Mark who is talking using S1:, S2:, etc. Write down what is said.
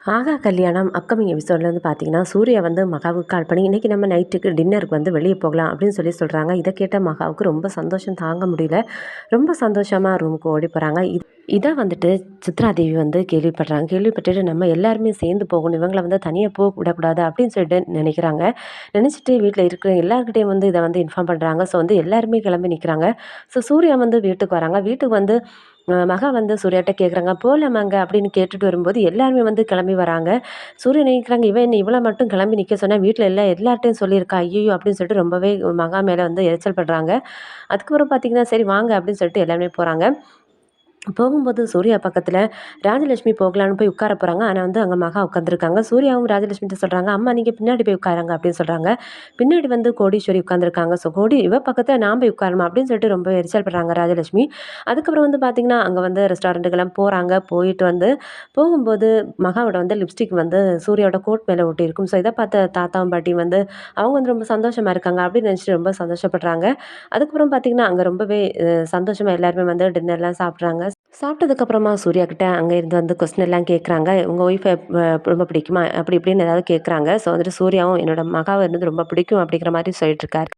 S1: ஆகா கல்யாணம் அப்கமிங் எபிசோட்ல வந்து பார்த்தீங்கன்னா, சூர்யா வந்து மகாவுக்கு கால் பண்ணி, "இன்னைக்கு நம்ம நைட்டுக்கு டின்னருக்கு வந்து வெளிய போகலாம்" அப்படின்னு சொல்றாங்க. இத கேட்ட மகாவுக்கு ரொம்ப சந்தோஷம் தாங்க முடியல. ரொம்ப சந்தோஷமா ரூமுக்கு ஓடி போறாங்க. இத வந்துட்டு சித்ரா தேவி வந்து கேள்விப்படுறாங்க. கேள்விப்பட்டுட்டு நம்ம எல்லாருமே சேர்ந்து போகணும். இவங்கள வந்து தனியா விடக்கூடாது அப்படின்னு சொல்லிட்டு நினைக்கிறாங்க. நினைச்சிட்டு வீட்ல இருக்கிற எல்லார்கிட்டயும் வந்து இத வந்து இன்ஃபார்ம் பண்றாங்க. ஸோ வந்து எல்லாருமே கிளம்பி நிக்கிறாங்க. ஸோ சூர்யா வந்து வீட்டுக்கு வராங்க. வீட்டுக்கு வந்து மகா வந்து சூர்யாட்ட கேட்குறாங்க, "போலாமாங்க?" அப்படின்னு கேட்டுட்டு வரும்போது எல்லாருமே வந்து கிளம்பி வராங்க. சூர்யா நினைக்கிறாங்க, "இவ என்ன இவள மட்டும் கிளம்பி நிக்க சொன்னா, வீட்ல எல்லார்ட்டயும் சொல்லியிருக்கா. ஐய்யய்யோ!" அப்படின்னு சொல்லிட்டு ரொம்பவே மகா மேல வந்து எரிச்சல் படுறாங்க. அதுக்கப்புறம் பார்த்தீங்கன்னா, "சரி வாங்க" அப்படின்னு சொல்லிட்டு எல்லாருமே போறாங்க. போகும்போது சூர்யா பக்கத்துல ராஜலட்சுமி போகலான்னு போய் உட்கார போறாங்க. ஆனா வந்து அங்க மகா உட்காந்துருக்காங்க. சூர்யாவும் ராஜலட்சுமிட்ட சொல்றாங்க, "அம்மா நீங்க பின்னாடி போய் உட்காருங்க" அப்படின்னு சொல்றாங்க. பின்னாடி வந்து கோடீஸ்வரி உட்காந்துருக்காங்க. ஸோ இவ பக்கத்துல நான் போய் உட்காரணுமா அப்படின்னு சொல்லிட்டு ரொம்ப எரிச்சல் படுறாங்க ராஜலட்சுமி. அதுக்கப்புறம் வந்து பார்த்தீங்கன்னா, அங்க வந்து ரெஸ்டாரண்ட்டுக்கெல்லாம் போறாங்க. போயிட்டு வந்து போகும்போது மகாவோட வந்து லிப்ஸ்டிக் வந்து சூர்யாவோட கோட் மேல ஒட்டியிருக்கும். ஸோ இத பார்த்த தாத்தாவும் பாட்டியும் வந்து அவங்க வந்து ரொம்ப சந்தோஷமா இருக்காங்க அப்படின்னு நினைச்சுட்டு ரொம்ப சந்தோஷப்படுறாங்க. அதுக்கப்புறம் பார்த்தீங்கன்னா, அங்க ரொம்பவே சந்தோஷமா எல்லாருமே வந்து டின்னர்லாம் சாப்பிடுறாங்க. சாப்பிட்டதுக்கப்புறமா சூர்யா கிட்ட அங்க இருந்து வந்து கொஸ்டின் எல்லாம் கேட்குறாங்க. "உங்க ஒய்ஃப ரொம்ப பிடிக்குமா?" அப்படி இப்படின்னு ஏதாவது கேட்குறாங்க. ஸோ வந்துட்டு சூர்யாவும் என்னோட மகாவ வந்து ரொம்ப பிடிக்கும் அப்படிங்கிற மாரி சொல்லிட்டு இருக்காரு.